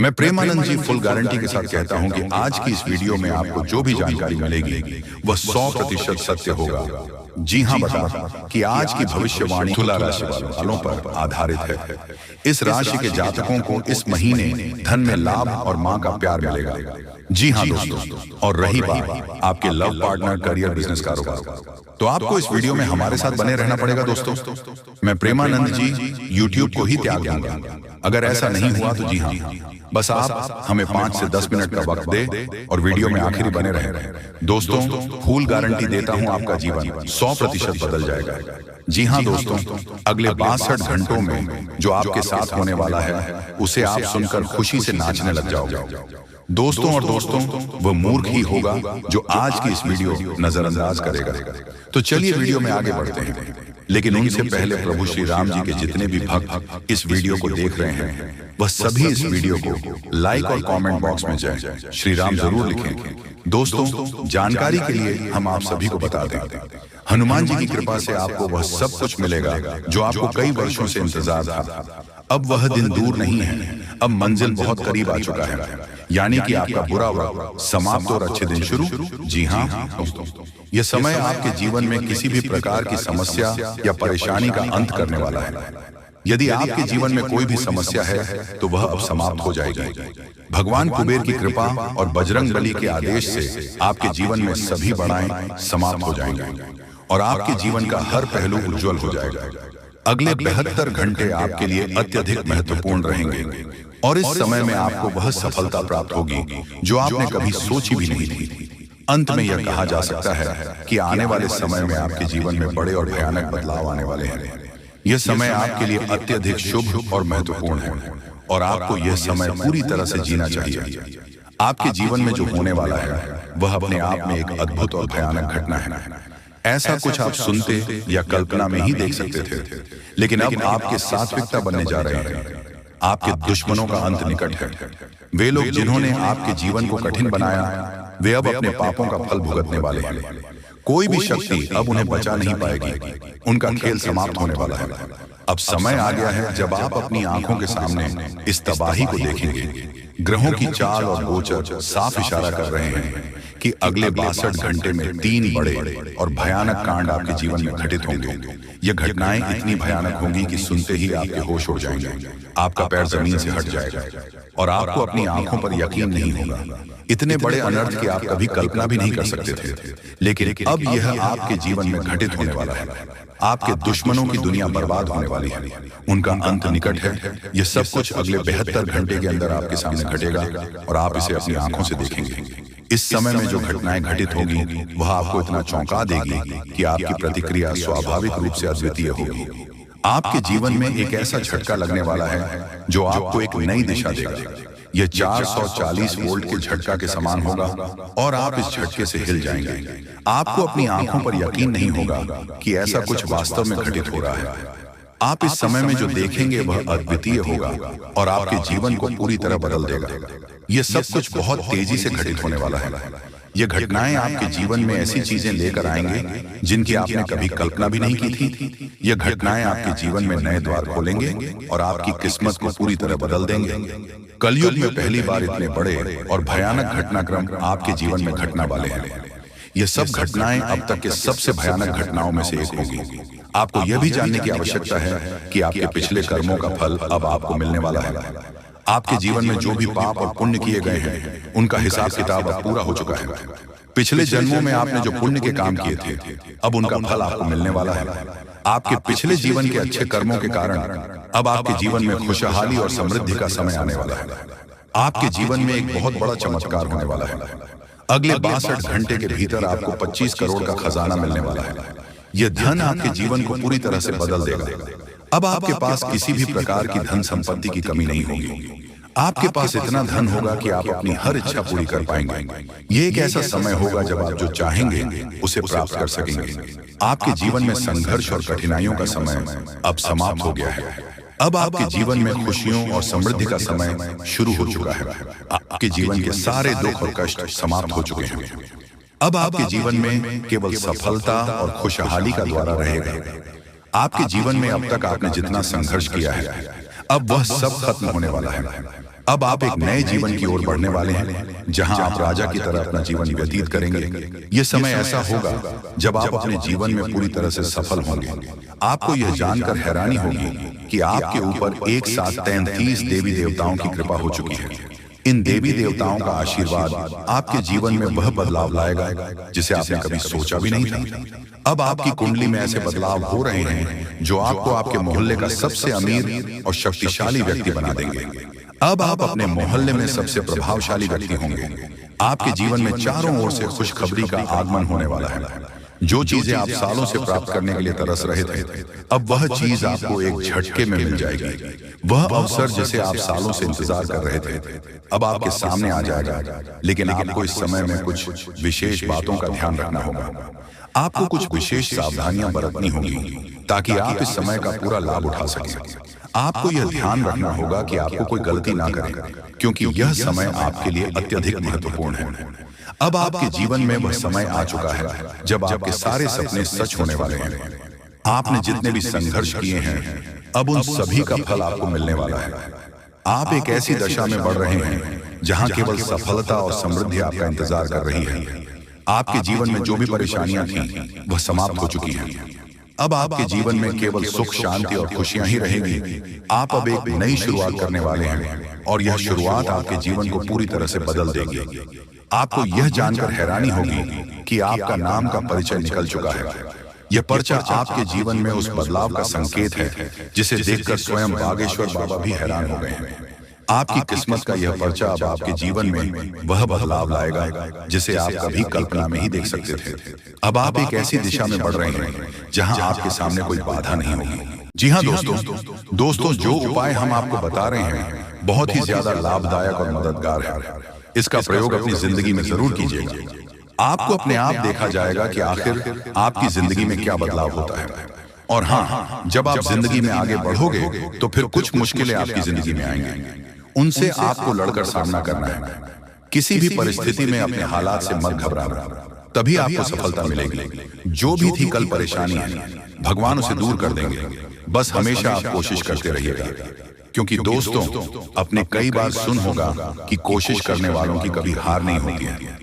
मैं प्रेमानंद जी full guarantee के साथ कहता हूं कि आज की इस वीडियो में आपको जो भी जानकारी मिलेगी वह 100% सत्य होगा। जी हां, बता कि आज की भविष्यवाणी तुला राशि वालों पर आधारित है। इस राशि के जातकों को इस महीने धन में लाभ और मां का प्यार मिलेगा। जी हां दोस्तों, और रही बात आपके लव पार्टनर, करियर, बिजनेस, कारोबार, तो आपको इस वीडियो में हमारे साथ बने रहना पड़ेगा दोस्तों। मैं प्रेमानंद जी यूट्यूब को ही त्याग दूंगा अगर ऐसा नहीं हुआ तो। जी हां, बस आप हमें 5 से 10 मिनट का वक्त दे और वीडियो में आखिरी बने रहे। दोस्तों, फुल गारंटी देता हूं आपका जीवन 100% बदल जाएगा। जी हां दोस्तों, अगले 62 घंटों में जो आपके साथ होने वाला है उसे आप सुनकर खुशी से नाचने लग जाओगे। दोस्तों वह मूर्ख ही होगा जो आज की इस वीडियो नजरअंदाज करेगा। तो चलिए वीडियो में आगे बढ़ते हैं, लेकिन उनसे पहले प्रभु श्री राम जी के जितने भी भक्त इस वीडियो को देख रहे हैं वह सभी इस वीडियो को लाइक और कमेंट बॉक्स में जय श्री राम जरूर लिखें। दोस्तों, जानकारी के लिए हम आप सभी को बता दें, हनुमान जी की कृपा से आपको वह सब कुछ मिलेगा जो आपको कई वर्षों से इंतजार था। अब वह दिन दूर नहीं है, अब मंजिल बहुत करीब आ चुका है, यानी कि आपका बुरा वक्त समाप्त और अच्छे दिन शुरू। जी हां दोस्तों, यह समय आपके जीवन में किसी भी प्रकार की समस्या या परेशानी का अंत करने वाला है। यदि आपके जीवन में कोई भी समस्या है तो वह अब समाप्त हो जाएगी। भगवान कुबेर की कृपा और बजरंग बली के आदेश से आपके जीवन में सभी बड़ाएं समाप्त हो जाएंगे और आपके जीवन का हर पहलू उज्जवल हो जाएगा। अगले 72 घंटे आपके लिए अत्यधिक महत्वपूर्ण रहेंगे और इस समय में आपको वह सफलता प्राप्त होगी जो आपने कभी सोची भी नहीं थी। अंत में यह कहा जा सकता है कि आने वाले समय में आपके जीवन में बड़े और भयानक बदलाव आने वाले हैं। यह समय आपके लिए अत्यधिक शुभ और महत्वपूर्ण है और आपको यह समय पूरी तरह से जीना चाहिए। आपके जीवन में जो होने वाला है वह अपने आप में एक अद्भुत और भयानक घटना है। ऐसा कुछ आप सुनते या कल्पना में ही देख सकते थे, लेकिन अब आपके सात्विकता बनने जा रहे हैं। आपके दुश्मनों का अंत निकट है। वे लोग जिन्होंने आपके जीवन को कठिन बनाया वे अब अपने पापों का फल भुगतने वाले हैं। कोई भी शक्ति अब उन्हें बचा नहीं पाएगी। उनका खेल समाप्त होने वाला है। अब समय आ गया है जब आप अपनी आंखों के सामने इस तबाही को देखेंगे। ग्रहों की चाल और गोचर साफ इशारा कर रहे हैं कि अगले 62 घंटे में 3 बड़े और भयानक कांड आपके जीवन में घटित होंगे। ये घटनाएं इतनी भयानक होंगी कि सुनते ही आपके होश उड़ जाएंगे, आपका पैर जमीन से हट जाएगा और आपको अपनी आंखों पर यकीन नहीं होगा। इतने बड़े अनर्थ की आप कभी कल्पना भी नहीं कर सकते थे, लेकिन अब यह आपके जीवन में घटित होने वाला है। आपके दुश्मनों की दुनिया बर्बाद होने वाली है, उनका अंत निकट है। यह सब कुछ अगले 72 घंटे के अंदर आपके सामने घटेगा और आप इसे अपनी आंखों से देखेंगे। इस समय में जो घटनाएं घटित होगी वह आपको इतना चौंका देगी कि आपकी प्रतिक्रिया स्वाभाविक रूप से अद्वितीय होगी। आपके जीवन में एक ऐसा झटका लगने वाला है जो आपको एक नई दिशा देगा। यह 440 वोल्ट के झटका के समान होगा और आप इस झटके से हिल जाएंगे। आपको अपनी आंखों पर यकीन नहीं होगा कि ऐसा कुछ वास्तव में घटित हो रहा है। आप इस समय में जो देखेंगे वह अद्वितीय होगा और आपके जीवन को पूरी तरह बदल देगा। यह सब कुछ बहुत तेजी से घटित होने वाला है। ये घटनाएं आपके जीवन में ऐसी चीजें लेकर आएंगे जिनकी आपने कभी कल्पना भी नहीं की थी। ये घटनाएं आपके जीवन में नए द्वार खोलेंगे और आपकी किस्मत को पूरी तरह बदल देंगे। कलयुग में पहली बार इतने बड़े और भयानक घटनाक्रम आपके जीवन में घटना वाले हैं। ये सब घटनाएं अब तक के सबसे भयानक घटनाओं में से एक होगी। आपको यह भी जानने की आवश्यकता है कि आपके पिछले कर्मों का फल अब आपको मिलने वाला है। आपके जीवन में जो भी पाप और पुण्य किए गए हैं उनका हिसाब किताब अब पूरा हो चुका है। पिछले जन्मों में आपने जो पुण्य के काम किए थे अब उनका फल आपको मिलने वाला है। आपके पिछले जीवन के अच्छे कर्मों के कारण अब आपके जीवन में खुशहाली और समृद्धि का समय आने वाला है। आपके जीवन में एक बहुत बड़ा चमत्कार होने वाला है। अगले 62 घंटे के भीतर आपको 25 करोड़ का खजाना मिलने वाला है। यह धन आपके जीवन को पूरी तरह से बदल देगा। अब आपके पास किसी भी प्रकार की धन संपत्ति की कमी नहीं होगी। आपके पास इतना धन होगा कि आप अपनी हर इच्छा पूरी कर पाएंगे। ये एक ऐसा समय होगा जब आप जो चाहेंगे उसे प्राप्त कर सकेंगे। आपके जीवन में संघर्ष और कठिनाइयों का समय अब समाप्त हो गया है। अब आपके जीवन में खुशियों और समृद्धि का समय शुरू हो चुका है। आपके जीवन के सारे दुख और कष्ट समाप्त हो चुके हैं। अब आपके जीवन में केवल सफलता और खुशहाली का द्वारा रहेगा। आपके जीवन में अब तक आपने जितना संघर्ष किया है अब वह सब खत्म होने वाला है। अब आप एक नए जीवन की ओर बढ़ने वाले हैं, जहां आप राजा की तरह अपना जीवन व्यतीत करेंगे। यह समय ऐसा होगा जब आप अपने जीवन में पूरी तरह से सफल होंगे। आपको यह जानकर हैरानी होगी कि आपके ऊपर एक साथ 33 देवी देवताओं की कृपा हो चुकी है। इन देवी देवताओं का आशीर्वाद आपके जीवन में वह बदलाव लाएगा जिसे आपने कभी सोचा भी नहीं था। अब आपकी कुंडली में ऐसे बदलाव हो रहे हैं जो आपको आपके मोहल्ले का सबसे अमीर और शक्तिशाली व्यक्ति बना देंगे। अब आप अपने मोहल्ले में सबसे प्रभावशाली व्यक्ति होंगे। आपके जीवन में चारों ओर से खुशखबरी का आगमन होने वाला है। जो चीजें आप सालों से प्राप्त करने के लिए तरस रहे थे, अब वह चीज आपको एक झटके में मिल जाएगी। वह अवसर जिसे आप सालों से इंतजार कर रहे थे, अब आपके सामने आ जाएगा। लेकिन आपको इस समय में कुछ विशेष बातों का ध्यान रखना होगा। आपको कुछ विशेष सावधानियां बरतनी होंगी ताकि आप इस समय का पूरा लाभ उठा सकें। आपको यह ध्यान रखना होगा कि आपको कोई गलती ना करें, क्योंकि यह समय आपके लिए अत्यधिक महत्वपूर्ण है। अब आपके जीवन में वह समय आ चुका है जब आपके सारे सपने सच होने वाले हैं। आपने जितने भी संघर्ष किए हैं, अब उन सभी का फल आपको मिलने वाला है। आप एक ऐसी दशा में बढ़ रहे हैं जहां केवल सफलता और समृद्धि आपका इंतजार कर रही है। आपके जीवन में जो भी परेशानियां थीं, वह समाप्त हो चुकी हैं। अब आपके जीवन में केवल सुख, शांति और खुशियां ही रहेगी। आप अब एक नई शुरुआत करने वाले हैं और यह शुरुआत आपके जीवन को पूरी तरह से बदल देगी। आपको यह जानकर हैरानी होगी कि आपका नाम का परिचय निकल चुका है। यह पर्चा आपके जीवन में उस बदलाव का संकेत है जिसे देखकर स्वयं बागेश्वर बाबा भी हैरान हो गए हैं। आपकी किस्मत का यह पर्चा अब आपके जीवन में वह बदलाव लाएगा जिसे आप कभी कल्पना में ही देख सकते थे। अब आप एक ऐसी दिशा में बढ़ रहे हैं जहां आपके सामने कोई बाधा नहीं होगी। जी हाँ दोस्तों, जो उपाय हम आपको बता रहे हैं बहुत ही ज्यादा लाभदायक और मददगार है। इसका प्रयोग अपनी जिंदगी में जरूर कीजिएगा। आपको अपने आप देखा जाएगा कि आखिर आपकी जिंदगी में क्या बदलाव होता है। और हाँ, जब आप जिंदगी में आगे बढ़ोगे तो फिर कुछ मुश्किलें आपकी जिंदगी में आएंगी। उनसे आपको लड़कर सामना करना है। किसी भी परिस्थिति में अपने हालात से मत घबराना, तभी आपको सफलता मिलेगी। जो भी थी कल परेशानी है, भगवान उसे दूर कर देंगे। बस हमेशा आप कोशिश करते रहिएगा, क्योंकि दोस्तों, अपने कई बार सुन होगा कि कोशिश करने वालों की कभी हार नहीं होती है।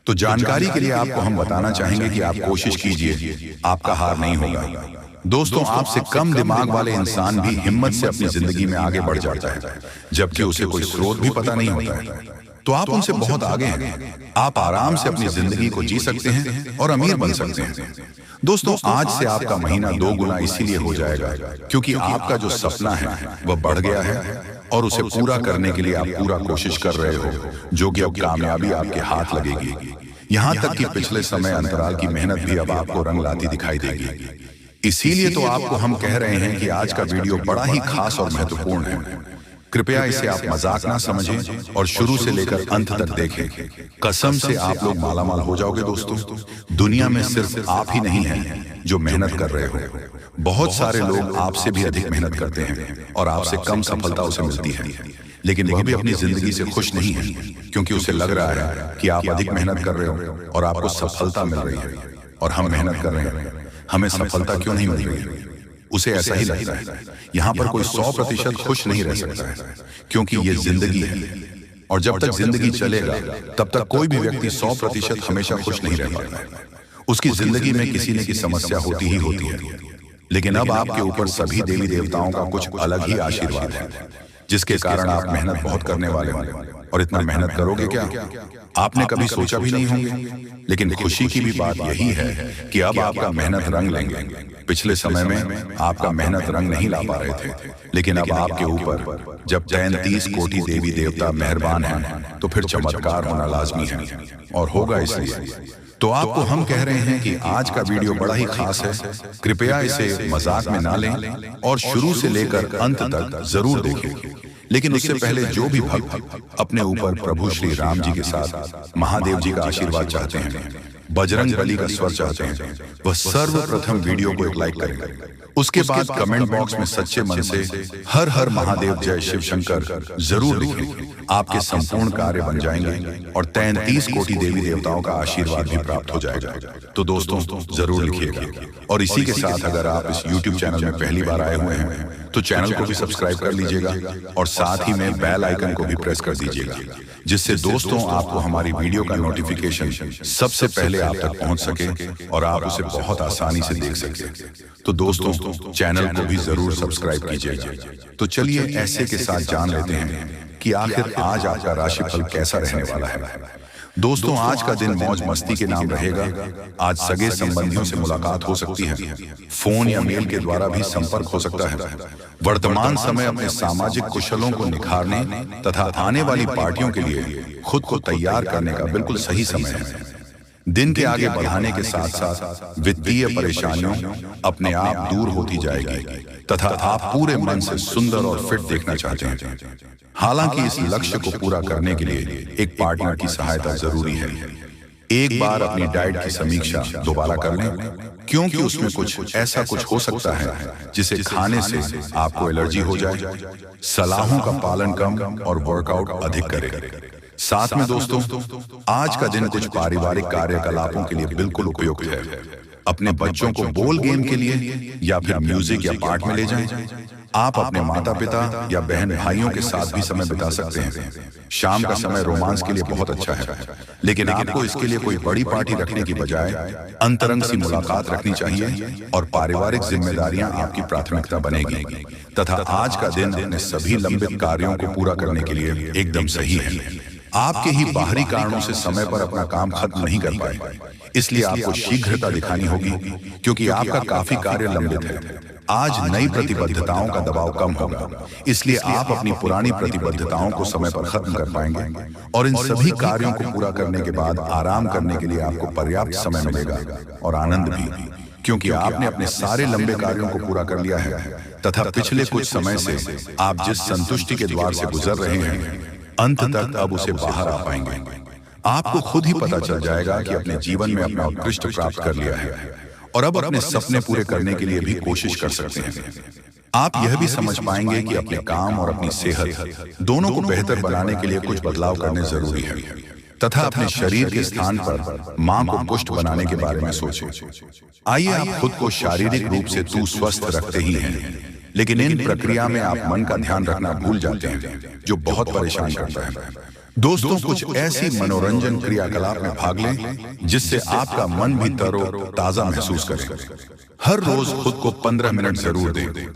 तो जानकारी के लिए आपको हम बताना चाहेंगे कि आप कोशिश कीजिए, आपका हार नहीं होगा। दोस्तों, आपसे कम दिमाग वाले इंसान भी हिम्मत से अपनी जिंदगी में आगे बढ़ जाता है, जबकि उसे कोई स्रोत भी पता नहीं होता है। तो आप उनसे बहुत आगे हैं। आप आराम से अपनी जिंदगी को जी सकते हैं और अमीर बन सकते हैं। दोस्तों, आज से आपका महीना 2 गुना इसीलिए हो जाएगा क्योंकि आपका जो सपना है वह बढ़ गया है और उसे पूरा करने के लिए आप पूरा कोशिश कर रहे हो, जो कि अब कामयाबी आपके हाथ लगेगी। यहाँ तक कि पिछले समय अंतराल की मेहनत भी अब आपको रंग लाती दिखाई देगी। इसीलिए तो आपको हम कह रहे हैं कि आज का वीडियो बड़ा ही खास और महत्वपूर्ण है। कृपया इसे आप मजाक ना समझें और शुरू से लेकर अंत तक देखें। कसम से आप लोग मालामाल हो जाओगे दोस्तों। दुनिया में सिर्फ आप ही नहीं हैं जो मेहनत कर रहे हो। बहुत सारे लोग आपसे भी अधिक मेहनत करते हैं और आपसे कम सफलता उसे मिलती है, लेकिन वह भी अपनी जिंदगी से खुश नहीं है, क्योंकि उसे लग रहा है कि आप अधिक मेहनत कर रहे हो और आपको सफलता मिल रही है, और हम मेहनत कर रहे हैं, हमें सफलता क्यों नहीं मिल रही है। उसे ऐसा ही लगता है। यहाँ पर कोई 100% खुश नहीं रह सकता है, क्योंकि ये जिंदगी है, और जब तक जिंदगी चलेगा तब तक कोई भी व्यक्ति 100% हमेशा खुश नहीं रह पाता है। उसकी जिंदगी में किसी न किसी समस्या होती ही होती है। लेकिन अब आपके ऊपर सभी देवी देवताओं का कुछ अलग ही आशीर्वाद है, जिसके कारण आप मेहनत बहुत करने वाले हैं। और इतना मेहनत करोगे क्या, आपने कभी सोचा भी नहीं होंगे। लेकिन खुशी की भी बात यही है कि अब आपका मेहनत रंग लेंगे। पिछले समय में आपका मेहनत रंग नहीं ला पा रहे थे, लेकिन अब आपके ऊपर जब 33 कोटि देवी देवता मेहरबान हैं, तो फिर चमत्कार होना लाजमी है, और होगा इसलिए। तो आपको हम कह रहे हैं कि आज का वीडियो बड़ा ही खास है। कृपया इसे मजाक में ना लें और शुरू से लेकर अंत तक जरूर देखें। लेकिन उससे पहले जो भी भक्त अपने ऊपर प्रभु श्री राम जी के साथ महादेव जी का आशीर्वाद चाहते हैं, बजरंग बली का स्वर चाहते हैं, वह सर्वप्रथम वीडियो को एक लाइक करें उसके बाद कमेंट बॉक्स में सच्चे मन से हर हर महादेव जय शिव शंकर जरूर लिखें। आपके संपूर्ण कार्य बन जाएंगे और 33 कोटि देवी देवताओं का आशीर्वाद भी प्राप्त हो जाएगा। तो दोस्तों जरूर लिखिएगा। और इसी के साथ अगर आप इस YouTube चैनल में पहली बार आए हुए हैं तो चैनल को भी सब्सक्राइब कर लीजिएगा और साथ ही में बेल आइकन को भी प्रेस कर दीजिएगा, जिससे दोस्तों आपको हमारी वीडियो का नोटिफिकेशन सबसे पहले आप तक पहुंच सके और आप उसे बहुत आसानी से देख सके। तो दोस्तों चैनल को भी जरूर सब्सक्राइब कीजिएगा। तो चलिए ऐसे के साथ जान लेते हैं कि आखिर आज आपका राशिफल कैसा रहने वाला है। दोस्तों आज का दिन मौज मस्ती के नाम रहेगा। आज सगे संबंधियों से मुलाकात हो सकती है, फोन या मेल के द्वारा भी संपर्क हो सकता है। वर्तमान समय अपने सामाजिक कुशलों को निखारने तथा आने वाली पार्टियों के लिए खुद को तैयार करने का बिल्कुल सही समय है। दिन के आगे बढ़ाने के साथ साथ वित्तीय परेशानियों अपने आप दूर होती जाएगी तथा आप पूरे मन से सुंदर और फिट देखना चाहते हैं। हालांकि इस लक्ष्य को पूरा करने के लिए एक पार्टनर की सहायता जरूरी है। एक बार अपनी डाइट की समीक्षा दोबारा कर लें, क्योंकि उसमें कुछ ऐसा हो सकता है जिसे खाने से आपको एलर्जी हो जाए। सलाहों का पालन कम और वर्कआउट अधिक करें। साथ में दोस्तों आज का दिन कुछ पारिवारिक कार्यकलापों के लिए बिल्कुल उपयुक्त है। अपने बच्चों को बोल गेम के लिए या फिर म्यूजिक या पाठ में ले जाएं। आप अपने माता पिता या बहन भाइयों के साथ भी समय बिता सकते हैं। शाम का समय रोमांस के लिए बहुत अच्छा है, लेकिन आपको इसके लिए कोई बड़ी पार्टी रखने की बजाय अंतरंग सी मुलाकात रखनी चाहिए और पारिवारिक जिम्मेदारियां आपकी प्राथमिकता बनेगी तथा आज का दिन अपने सभी लंबित कार्यों को पूरा करने के लिए एकदम सही है। आपके ही बाहरी कारणों से समय पर अपना काम खत्म नहीं कर पाए, इसलिए आपको शीघ्रता दिखानी होगी, क्योंकि आपका काफी कार्य लंबित है। आज नई प्रतिबद्धताओं का दबाव कम होगा, इसलिए आप अपनी पुरानी प्रतिबद्धताओं को समय पर खत्म कर पाएंगे और इन सभी कार्यों को पूरा करने के बाद आराम करने के लिए आपको पर्याप्त समय मिलेगा और आनंद भी, क्योंकि आपने अपने सारे लंबे कार्यों को पूरा कर लिया है तथा पिछले कुछ समय से आप जिस संतुष्टि के द्वार से गुजर रहे हैं अंत तक अब उसे बाहर आ पाएंगे। आपको खुद ही पता चल जाएगा कि अपने जीवन में अपना उत्कृष्ट प्राप्त कर लिया है और अब अपने सपने पूरे करने के लिए भी कोशिश कर सकते हैं। आप यह भी समझ पाएंगे कि अपने काम और अपनी सेहत दोनों को बेहतर बनाने के लिए कुछ बदलाव करने जरूरी है तथा अपने शरीर के स्थान पर मां को पुष्ट बनाने के बारे में सोचें। आइए आप खुद को शारीरिक रूप से तो स्वस्थ रखते ही हैं, लेकिन इन प्रक्रिया में आप मन का ध्यान रखना भूल जाते हैं, जो बहुत परेशान करता है। दोस्तों कुछ ऐसी मनोरंजन क्रियाकलाप में भाग लें जिससे आपका मन भी तरो ताजा महसूस करे। हर रोज खुद को 15 मिनट जरूर दें।